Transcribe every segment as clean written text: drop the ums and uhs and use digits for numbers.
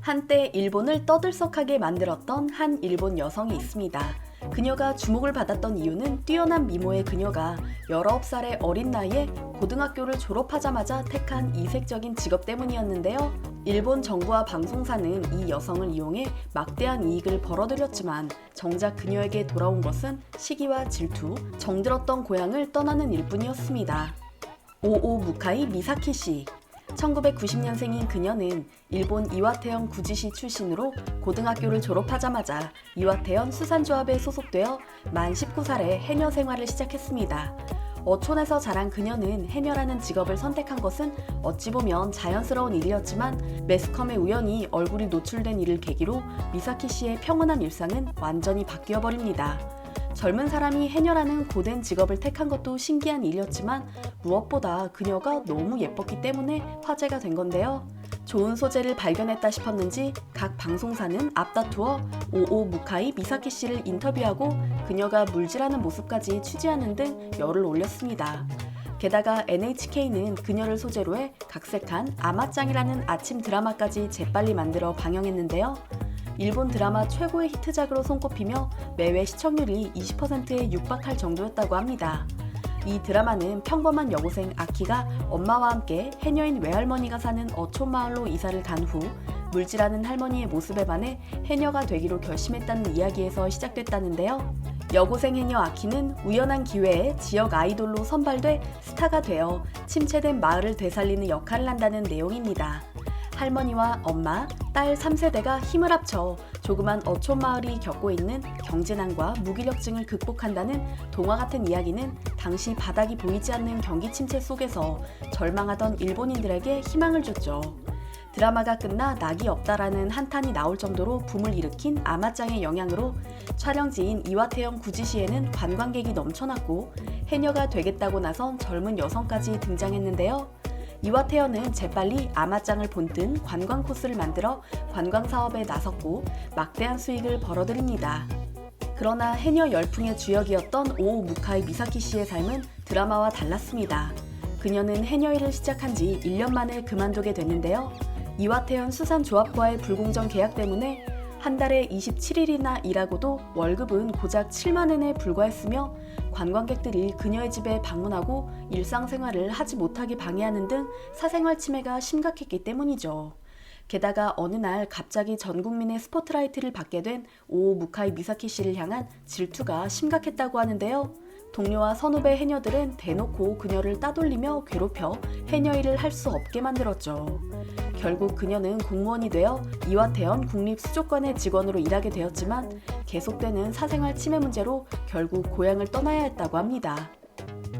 한때 일본을 떠들썩하게 만들었던 한 일본 여성이 있습니다. 그녀가 주목을 받았던 이유는 뛰어난 미모의 그녀가 19살의 어린 나이에 고등학교를 졸업하자마자 택한 이색적인 직업 때문이었는데요. 일본 정부와 방송사는 이 여성을 이용해 막대한 이익을 벌어들였지만 정작 그녀에게 돌아온 것은 시기와 질투, 정들었던 고향을 떠나는 일뿐이었습니다. 오오 무카이 미사키 씨. 1990년생인 그녀는 일본 이와테현 구지시 출신으로 고등학교를 졸업하자마자 이와테현 수산조합에 소속되어 만 19살에 해녀 생활을 시작했습니다. 어촌에서 자란 그녀는 해녀라는 직업을 선택한 것은 어찌 보면 자연스러운 일이었지만 매스컴에 우연히 얼굴이 노출된 일을 계기로 미사키 씨의 평온한 일상은 완전히 바뀌어 버립니다. 젊은 사람이 해녀라는 고된 직업을 택한 것도 신기한 일이었지만 무엇보다 그녀가 너무 예뻤기 때문에 화제가 된 건데요. 좋은 소재를 발견했다 싶었는지 각 방송사는 앞다투어 오오 무카이 미사키 씨를 인터뷰하고 그녀가 물질하는 모습까지 취재하는 등 열을 올렸습니다. 게다가 NHK는 그녀를 소재로 해 각색한 아마짱이라는 아침 드라마까지 재빨리 만들어 방영했는데요. 일본 드라마 최고의 히트작으로 손꼽히며 매회 시청률이 20%에 육박할 정도였다고 합니다. 이 드라마는 평범한 여고생 아키가 엄마와 함께 해녀인 외할머니가 사는 어촌마을로 이사를 간 후 물질하는 할머니의 모습에 반해 해녀가 되기로 결심했다는 이야기에서 시작됐다는데요. 여고생 해녀 아키는 우연한 기회에 지역 아이돌로 선발돼 스타가 되어 침체된 마을을 되살리는 역할을 한다는 내용입니다. 할머니와 엄마, 딸 3세대가 힘을 합쳐 조그만 어촌마을이 겪고 있는 경제난과 무기력증을 극복한다는 동화 같은 이야기는 당시 바닥이 보이지 않는 경기 침체 속에서 절망하던 일본인들에게 희망을 줬죠. 드라마가 끝나 낙이 없다라는 한탄이 나올 정도로 붐을 일으킨 아마짱의 영향으로 촬영지인 이와테현 구지시에는 관광객이 넘쳐났고 해녀가 되겠다고 나선 젊은 여성까지 등장했는데요. 이와테현은 재빨리 아마짱을 본뜬 관광 코스를 만들어 관광 사업에 나섰고 막대한 수익을 벌어들입니다. 그러나 해녀 열풍의 주역이었던 오오 무카이 미사키 씨의 삶은 드라마와 달랐습니다. 그녀는 해녀 일을 시작한 지 1년 만에 그만두게 됐는데요. 이와테현 수산조합과의 불공정 계약 때문에 한 달에 27일이나 일하고도 월급은 고작 7만 엔에 불과했으며 관광객들이 그녀의 집에 방문하고 일상생활을 하지 못하게 방해하는 등 사생활 침해가 심각했기 때문이죠. 게다가 어느 날 갑자기 전 국민의 스포트라이트를 받게 된 오오 무카이 미사키 씨를 향한 질투가 심각했다고 하는데요. 동료와 선후배 해녀들은 대놓고 그녀를 따돌리며 괴롭혀 해녀 일을 할 수 없게 만들었죠. 결국 그녀는 공무원이 되어 이와테현 국립수족관의 직원으로 일하게 되었지만 계속되는 사생활 침해 문제로 결국 고향을 떠나야 했다고 합니다.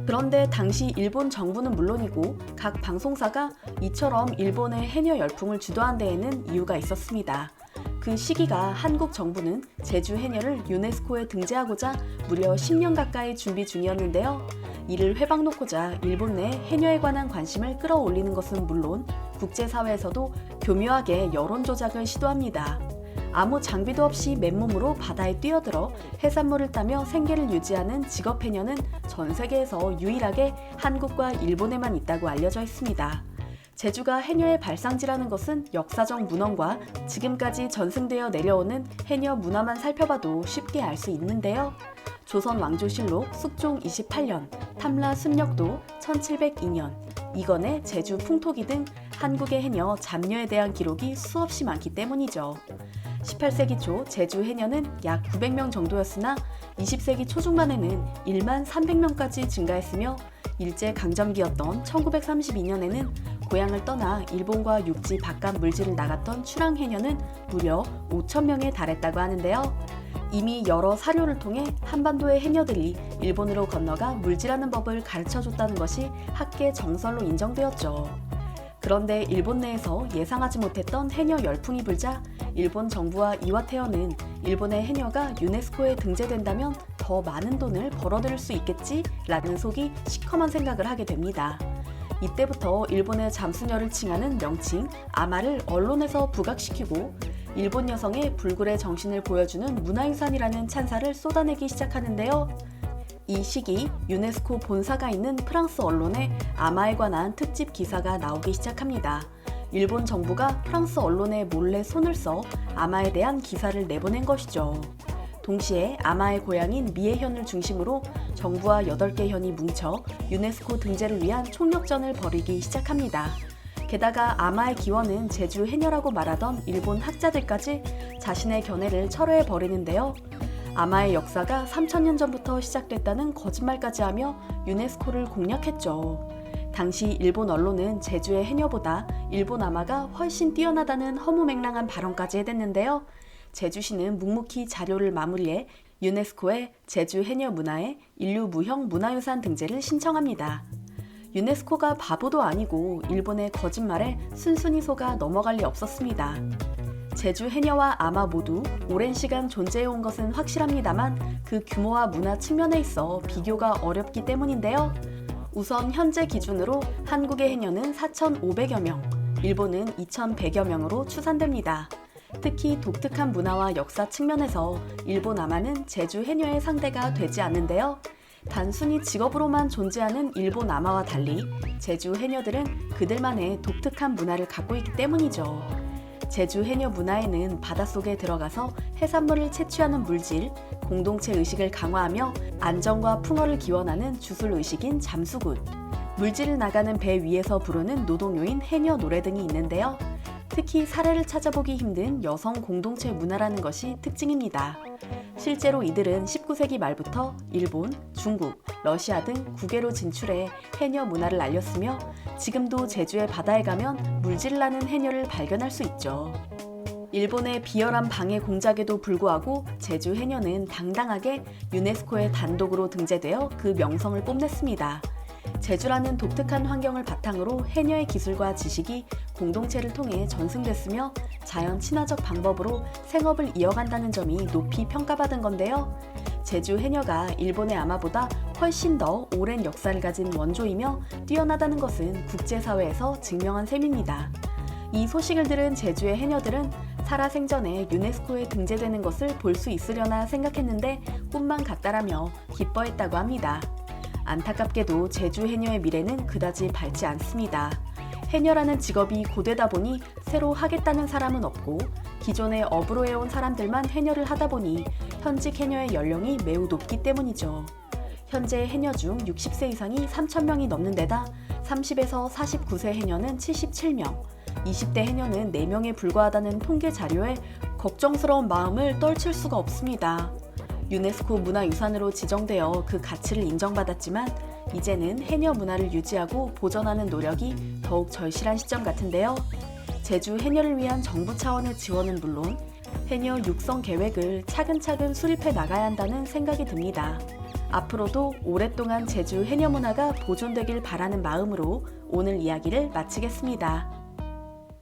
그런데 당시 일본 정부는 물론이고 각 방송사가 이처럼 일본의 해녀 열풍을 주도한 데에는 이유가 있었습니다. 그 시기가 한국 정부는 제주 해녀를 유네스코에 등재하고자 무려 10년 가까이 준비 중이었는데요. 이를 회방놓고자 일본 내 해녀에 관한 관심을 끌어올리는 것은 물론 국제사회에서도 교묘하게 여론 조작을 시도합니다. 아무 장비도 없이 맨몸으로 바다에 뛰어들어 해산물을 따며 생계를 유지하는 직업 해녀는 전 세계에서 유일하게 한국과 일본에만 있다고 알려져 있습니다. 제주가 해녀의 발상지라는 것은 역사적 문헌과 지금까지 전승되어 내려오는 해녀 문화만 살펴봐도 쉽게 알 수 있는데요. 조선 왕조실록 숙종 28년, 탐라 순력도 1702년, 이건의 제주 풍토기 등 한국의 해녀 잡녀에 대한 기록이 수없이 많기 때문이죠. 18세기 초 제주 해녀는 약 900명 정도였으나 20세기 초중반에는 1만 300명까지 증가했으며 일제강점기였던 1932년에는 고향을 떠나 일본과 육지 바깥 물질을 나갔던 출항 해녀는 무려 5,000명에 달했다고 하는데요. 이미 여러 사료를 통해 한반도의 해녀들이 일본으로 건너가 물질하는 법을 가르쳐줬다는 것이 학계 정설로 인정되었죠. 그런데 일본 내에서 예상하지 못했던 해녀 열풍이 불자 일본 정부와 이와테현은 일본의 해녀가 유네스코에 등재된다면 더 많은 돈을 벌어들일 수 있겠지라는 속이 시커먼 생각을 하게 됩니다. 이때부터 일본의 잠수녀를 칭하는 명칭 아마를 언론에서 부각시키고 일본 여성의 불굴의 정신을 보여주는 문화유산이라는 찬사를 쏟아내기 시작하는데요. 이 시기 유네스코 본사가 있는 프랑스 언론에 아마에 관한 특집 기사가 나오기 시작합니다. 일본 정부가 프랑스 언론에 몰래 손을 써 아마에 대한 기사를 내보낸 것이죠. 동시에 아마의 고향인 미에현을 중심으로 정부와 8개 현이 뭉쳐 유네스코 등재를 위한 총력전을 벌이기 시작합니다. 게다가 아마의 기원은 제주 해녀라고 말하던 일본 학자들까지 자신의 견해를 철회해 버리는데요. 아마의 역사가 3000년 전부터 시작됐다는 거짓말까지 하며 유네스코를 공략했죠. 당시 일본 언론은 제주의 해녀보다 일본 아마가 훨씬 뛰어나다는 허무맹랑한 발언까지 해댔는데요. 제주시는 묵묵히 자료를 마무리해 유네스코에 제주 해녀 문화의 인류 무형 문화유산 등재를 신청합니다. 유네스코가 바보도 아니고 일본의 거짓말에 순순히 속아 넘어갈 리 없었습니다. 제주 해녀와 아마 모두 오랜 시간 존재해온 것은 확실합니다만 그 규모와 문화 측면에 있어 비교가 어렵기 때문인데요. 우선 현재 기준으로 한국의 해녀는 4,500여 명, 일본은 2,100여 명으로 추산됩니다. 특히 독특한 문화와 역사 측면에서 일본 아마는 제주 해녀의 상대가 되지 않는데요. 단순히 직업으로만 존재하는 일본 아마와 달리 제주 해녀들은 그들만의 독특한 문화를 갖고 있기 때문이죠. 제주 해녀 문화에는 바닷속에 들어가서 해산물을 채취하는 물질, 공동체 의식을 강화하며 안전과 풍어를 기원하는 주술 의식인 잠수굿, 물질을 나가는 배 위에서 부르는 노동요인 해녀 노래 등이 있는데요. 특히 사례를 찾아보기 힘든 여성 공동체 문화라는 것이 특징입니다. 실제로 이들은 19세기 말부터 일본, 중국, 러시아 등 국외로 진출해 해녀 문화를 알렸으며 지금도 제주의 바다에 가면 물질 나는 해녀를 발견할 수 있죠. 일본의 비열한 방해 공작에도 불구하고 제주 해녀는 당당하게 유네스코에 단독으로 등재되어 그 명성을 뽐냈습니다. 제주라는 독특한 환경을 바탕으로 해녀의 기술과 지식이 공동체를 통해 전승됐으며 자연 친화적 방법으로 생업을 이어간다는 점이 높이 평가받은 건데요. 제주 해녀가 일본의 아마보다 훨씬 더 오랜 역사를 가진 원조이며 뛰어나다는 것은 국제사회에서 증명한 셈입니다. 이 소식을 들은 제주의 해녀들은 살아생전에 유네스코에 등재되는 것을 볼 수 있으려나 생각했는데 꿈만 같다라며 기뻐했다고 합니다. 안타깝게도 제주 해녀의 미래는 그다지 밝지 않습니다. 해녀라는 직업이 고되다 보니 새로 하겠다는 사람은 없고 기존에 업으로 해온 사람들만 해녀를 하다 보니 현직 해녀의 연령이 매우 높기 때문이죠. 현재 해녀 중 60세 이상이 3,000명이 넘는 데다 30에서 49세 해녀는 77명, 20대 해녀는 4명에 불과하다는 통계 자료에 걱정스러운 마음을 떨칠 수가 없습니다. 유네스코 문화유산으로 지정되어 그 가치를 인정받았지만 이제는 해녀 문화를 유지하고 보존하는 노력이 더욱 절실한 시점 같은데요. 제주 해녀를 위한 정부 차원의 지원은 물론 해녀 육성 계획을 차근차근 수립해 나가야 한다는 생각이 듭니다. 앞으로도 오랫동안 제주 해녀 문화가 보존되길 바라는 마음으로 오늘 이야기를 마치겠습니다.